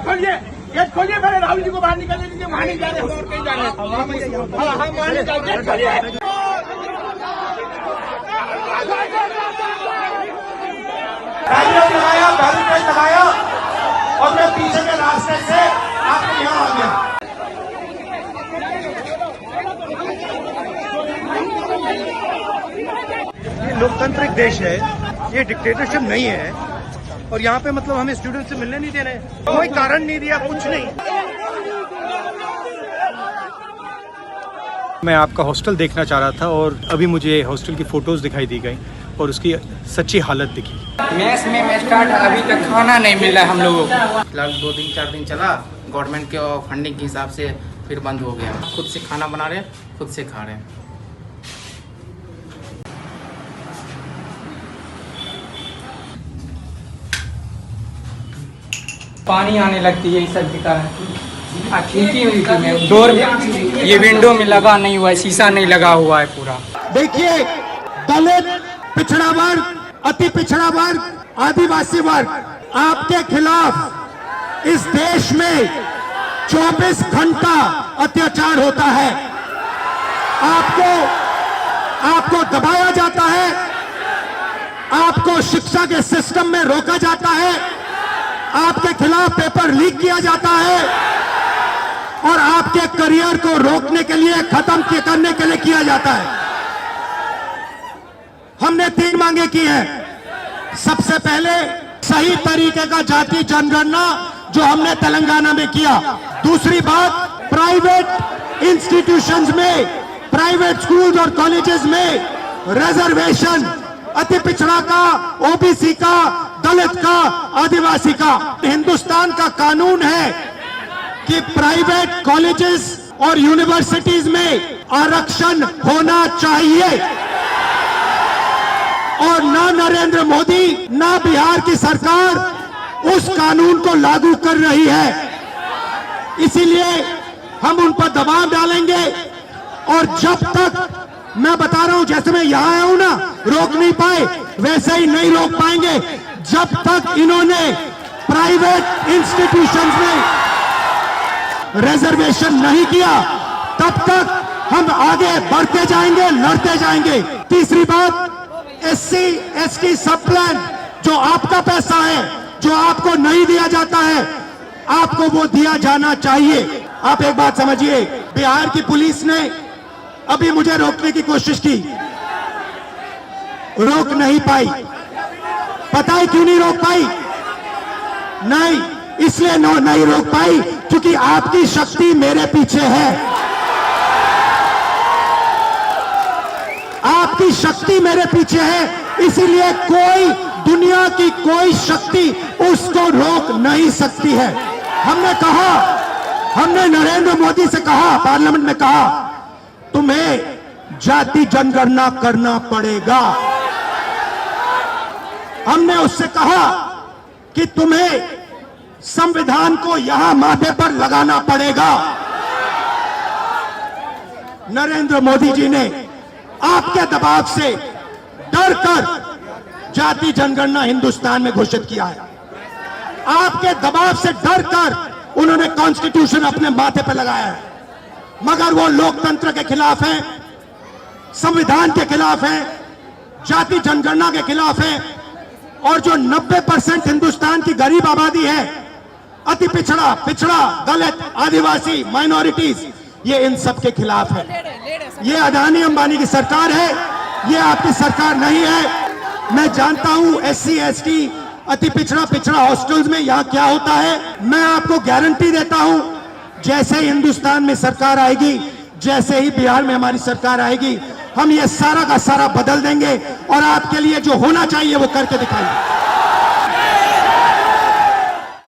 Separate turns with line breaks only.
Gate खोलिए पहले राहुल जी को बाहर निकलने दीजिए। वहाँ नहीं जा रहे, हम और कहीं जा रहे हैं। हाँ हम वहाँ नहीं जा रहे, गेट खोलिए। बैरिकेड लगाया और मैं पीछे के रास्ते से आपके यहाँ आ गया।
ये लोकतांत्रिक देश है, ये डिक्टेटरशिप नहीं है। और यहाँ पे मतलब हमें स्टूडेंट से मिलने नहीं दे रहे, कोई कारण नहीं दिया, कुछ नहीं। मैं आपका हॉस्टल देखना चाह रहा था और अभी मुझे हॉस्टल की फोटोज दिखाई दी गई और उसकी सच्ची हालत दिखी।
मेस में स्टार्ट अभी तक खाना नहीं मिला हम लोगों को। फिलहाल 2-4 दिन चला, गवर्नमेंट के फंडिंग के हिसाब से फिर बंद हो गया। खुद से खाना बना रहे, खुद से खा रहे हैं। पानी आने लगती है इस सब के कारण। खिड़की हुई थी मैं डोर, ये विंडो में लगा नहीं हुआ है, शीशा नहीं लगा हुआ है पूरा।
देखिए, दलित, पिछड़ा वर्ग, अति पिछड़ा वर्ग, आदिवासी वर्ग, आपके खिलाफ इस देश में 24 घंटा अत्याचार होता है। आपको दबाया जाता है, आपको शिक्षा के सिस्टम में रोका जाता है, आपके खिलाफ पेपर लीक किया जाता है और आपके करियर को रोकने के लिए, खत्म करने के लिए किया जाता है। हमने 3 मांगे की हैं। सबसे पहले सही तरीके का जाति जनगणना जो हमने तेलंगाना में किया। दूसरी बात, प्राइवेट इंस्टीट्यूशंस में, प्राइवेट स्कूल्स और कॉलेजेस में रिजर्वेशन, अति पिछड़ा का, ओबीसी का, दलित का, आदिवासी का। हिंदुस्तान का कानून है कि प्राइवेट कॉलेजेस और यूनिवर्सिटीज में आरक्षण होना चाहिए और ना नरेंद्र मोदी ना बिहार की सरकार उस कानून को लागू कर रही है। इसीलिए हम उन पर दबाव डालेंगे और जब तक, मैं बता रहा हूं, जैसे मैं यहां आया हूं ना, रोक नहीं पाए, वैसे ही नहीं रोक पाएंगे जब तक इन्होंने प्राइवेट इंस्टीट्यूशंस में रिजर्वेशन नहीं किया। तब तक हम आगे बढ़ते जाएंगे, लड़ते जाएंगे। तीसरी बात, SC ST सब प्लान, जो आपका पैसा है, जो आपको नहीं दिया जाता है, आपको वो दिया जाना चाहिए। आप एक बात समझिए, बिहार की पुलिस ने अभी मुझे रोकने की कोशिश की, रोक नहीं पाई। पता है क्यों नहीं रोक पाई? नहीं, इसलिए नहीं रोक पाई क्योंकि आपकी शक्ति मेरे पीछे है। आपकी शक्ति मेरे पीछे है, इसीलिए कोई, दुनिया की कोई शक्ति उसको रोक नहीं सकती है। हमने नरेंद्र मोदी से कहा, पार्लियामेंट में कहा, तुम्हें जाति जनगणना करना पड़ेगा। हमने उससे कहा कि तुम्हें संविधान को यहां माथे पर लगाना पड़ेगा। नरेंद्र मोदी जी ने आपके दबाव से डरकर जाति जनगणना हिंदुस्तान में घोषित किया है। आपके दबाव से डरकर उन्होंने कॉन्स्टिट्यूशन अपने माथे पर लगाया है। मगर वो लोकतंत्र के खिलाफ है, संविधान के खिलाफ है, जाति जनगणना के खिलाफ है। और जो 90% हिंदुस्तान की गरीब आबादी है, अति पिछड़ा, दलित, आदिवासी, माइनॉरिटीज, ये इन सब के खिलाफ है। ये अदानी अंबानी की सरकार है, ये आपकी सरकार नहीं है। मैं जानता हूं SC ST अति पिछड़ा हॉस्टल्स में यहां क्या होता है। मैं आपको गारंटी देता हूं, जैसे ही हिंदुस्तान में सरकार आएगी, जैसे ही बिहार में हमारी सरकार आएगी, हम ये सारा का सारा बदल देंगे और आपके लिए जो होना चाहिए वो करके दिखाएंगे।